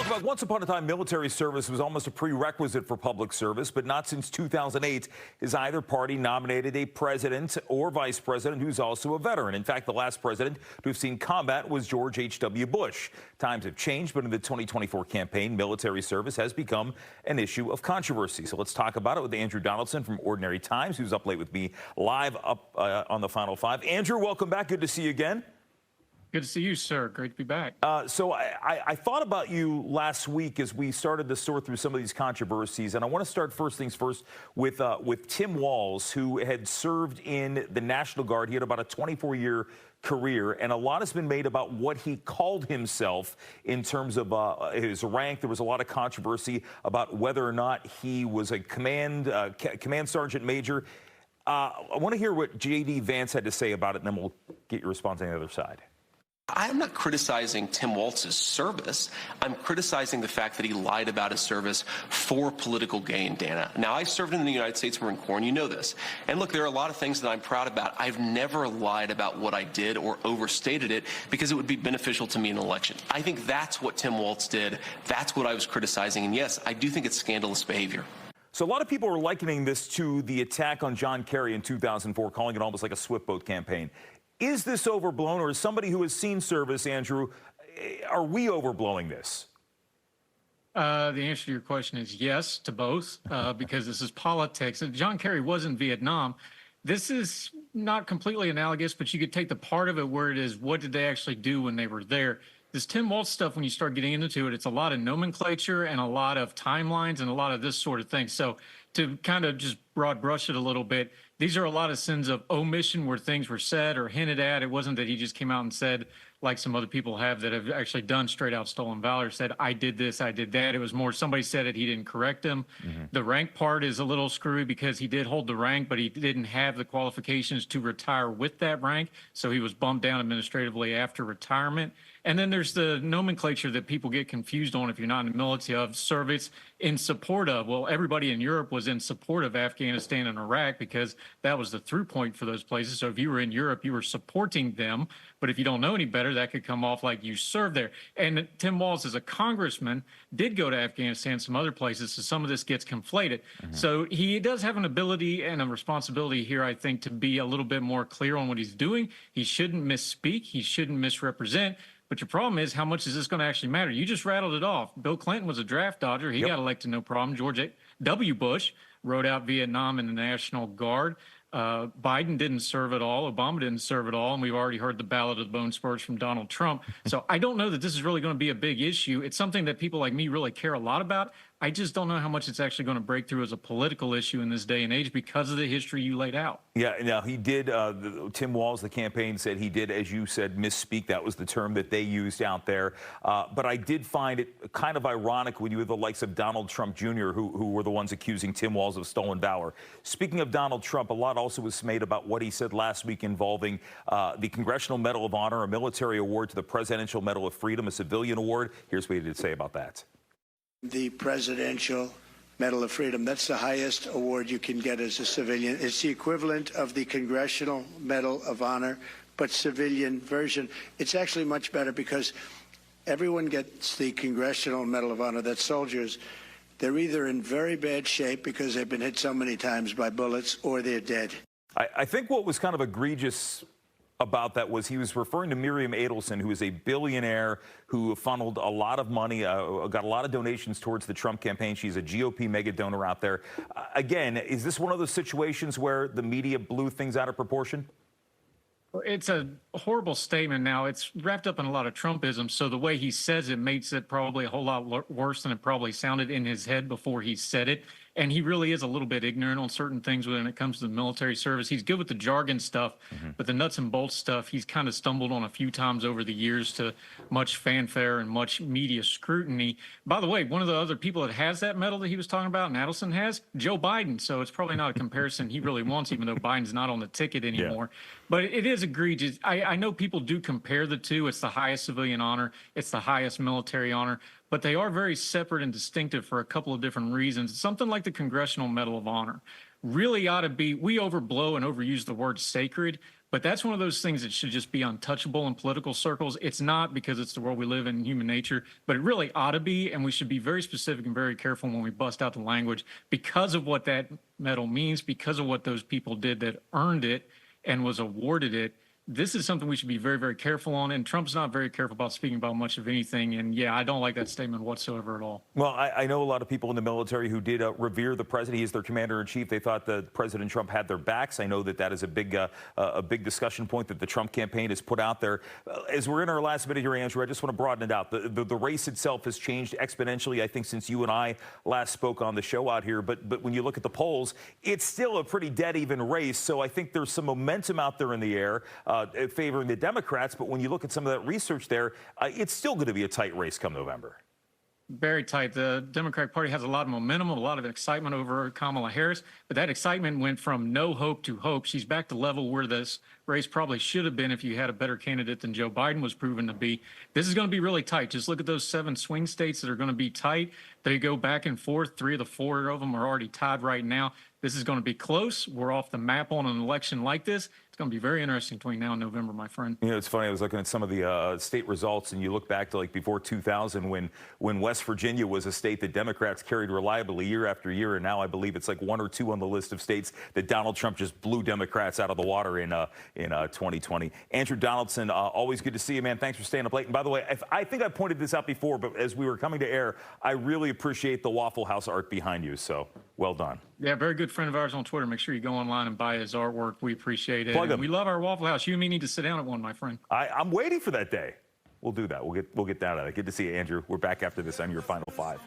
talk about once upon a time, military service was almost a prerequisite for public service, but not since 2008 has either party nominated a president or vice president who's also a veteran. In fact, the last president to have seen combat was George H.W. Bush. Times have changed, but in the 2024 campaign, military service has become an issue of controversy. So let's talk about it with Andrew Donaldson from Ordinary Times, who's up late with me live up on the Final Five. Andrew, welcome back. Good to see you again. Good to see you, sir. Great to be back. So I thought about you last week as we started to sort through some of these controversies, and I want to start first things first with Tim Walz, who had served in the National Guard. He had about a 24-year career, and a lot has been made about what he called himself in terms of his rank. There was a lot of controversy about whether or not he was a command sergeant major. I want to hear what J.D. Vance had to say about it, and then we'll get your response on the other side. I'm not criticizing Tim Walz's service. I'm criticizing the fact that he lied about his service for political gain, Dana. Now, I served in the United States Marine Corps, and you know this. And look, there are a lot of things that I'm proud about. I've never lied about what I did or overstated it because it would be beneficial to me in an election. I think that's what Tim Walz did. That's what I was criticizing. And yes, I do think it's scandalous behavior. So a lot of people are likening this to the attack on John Kerry in 2004, calling it almost like a swift boat campaign. Is this overblown, or as somebody who has seen service, Andrew, are we overblowing this? The answer to your question is yes to both, because this is politics. And John Kerry was in Vietnam. This is not completely analogous, but you could take the part of it where it is, what did they actually do when they were there? This Tim Walz stuff, when you start getting into it, it's a lot of nomenclature and a lot of timelines and a lot of this sort of thing. So to kind of just broad brush it a little bit, these are a lot of sins of omission where things were said or hinted at. It wasn't that he just came out and said, like some other people have that have actually done straight out stolen valor, said, I did this, I did that. It was more somebody said it, he didn't correct him. The rank part is a little screwy because he did hold the rank, but he didn't have the qualifications to retire with that rank. So he was bumped down administratively after retirement. And then there's the nomenclature that people get confused on if you're not in the military of service in support of. Well, everybody in Europe was in support of Afghanistan and Iraq because that was the through point for those places. So if you were in Europe, you were supporting them. But if you don't know any better, that could come off like you served there. And Tim Walz, as a congressman, did go to Afghanistan and some other places, so some of this gets conflated. So he does have an ability and a responsibility here, I think, to be a little bit more clear on what he's doing. He shouldn't misspeak. He shouldn't misrepresent. But your problem is, how much is this going to actually matter? You just rattled it off. Bill Clinton was a draft dodger. He got elected, no problem. George W. Bush rode out Vietnam in the National Guard. Biden didn't serve at all. Obama didn't serve at all. And we've already heard the ballad of the bone spurs from Donald Trump. So I don't know that this is really going to be a big issue. It's something that people like me really care a lot about. I just don't know how much it's actually going to break through as a political issue in this day and age because of the history you laid out. Yeah, now he did, Tim Walz, the campaign said he did, as you said, misspeak. That was the term that they used out there. But I did find it kind of ironic when you had the likes of Donald Trump Jr., who were the ones accusing Tim Walz of stolen valor. Speaking of Donald Trump, a lot also was made about what he said last week involving the Congressional Medal of Honor, a military award to the Presidential Medal of Freedom, a civilian award. Here's what he did say about that. The Presidential Medal of Freedom, that's the highest award you can get as a civilian. It's the equivalent of the Congressional Medal of Honor, but civilian version. It's actually much better because everyone gets the Congressional Medal of Honor. That's soldiers. They're either in very bad shape because they've been hit so many times by bullets, or they're dead. I think what was kind of egregious about that was he was referring to Miriam Adelson, who is a billionaire who funneled a lot of money, got a lot of donations towards the Trump campaign. She's a GOP mega donor out there. Again, is this one of those situations where the media blew things out of proportion? It's a horrible statement. Now, it's wrapped up in a lot of Trumpism, so the way he says it makes it probably a whole lot worse than it probably sounded in his head before he said it. And he really is a little bit ignorant on certain things when it comes to the military service. He's good with the jargon stuff, but the nuts and bolts stuff, he's kind of stumbled on a few times over the years to much fanfare and much media scrutiny. By the way, one of the other people that has that medal that he was talking about, and Adelson has, Joe Biden. So it's probably not a comparison he really wants, even though Biden's not on the ticket anymore. But it is egregious. I know people do compare the two. It's the highest civilian honor. It's the highest military honor. But they are very separate and distinctive for a couple of different reasons. Something like the Congressional Medal of Honor really ought to be, we overblow and overuse the word sacred, But that's one of those things that should just be untouchable in political circles. It's not, because it's the world we live in, human nature, but it really ought to be. And we should be very specific and very careful when we bust out the language because of what that medal means, because of what those people did that earned it and was awarded it. This is something we should be very, very careful on. And Trump's not very careful about speaking about much of anything. And yeah, I don't like that statement whatsoever at all. Well, I know a lot of people in the military who did revere the president. He is their commander-in-chief. They thought that President Trump had their backs. I know that that is a big discussion point that the Trump campaign has put out there. As we're in our last minute here, Andrew, I just want to broaden it out. The race itself has changed exponentially, I think, since you and I last spoke on the show out here. But when you look at the polls, it's still a pretty dead-even race. So I think there's some momentum out there in the air favoring the Democrats. But when you look at some of that research there, it's still going to be a tight race come November. Very tight. The Democratic Party has a lot of momentum, a lot of excitement over Kamala Harris, but that excitement went from no hope to hope. She's back to level where this race probably should have been if you had a better candidate than Joe Biden was proven to be. This is going to be really tight. Just look at those 7 swing states that are going to be tight. They go back and forth. 3 of the 4 of them are already tied right now. This is going to be close. We're off the map on an election like this. It's going to be very interesting between now and November, my friend. You know, it's funny. I was looking at some of the state results, and you look back to like before 2000 when West Virginia was a state that Democrats carried reliably year after year, and now I believe it's like 1 or 2 on the list of states that Donald Trump just blew Democrats out of the water in 2020. Andrew Donaldson, always good to see you, man. Thanks for staying up late. And by the way, I think I pointed this out before, but as we were coming to air, I really appreciate the Waffle House art behind you. So well done. Yeah, very good friend of ours on Twitter. Make sure you go online and buy his artwork. We appreciate it. Plug him. And we love our Waffle House. You and me need to sit down at one, my friend. I'm waiting for that day. We'll do that. We'll get down to that. Good to see you, Andrew. We're back after this on your Final Five.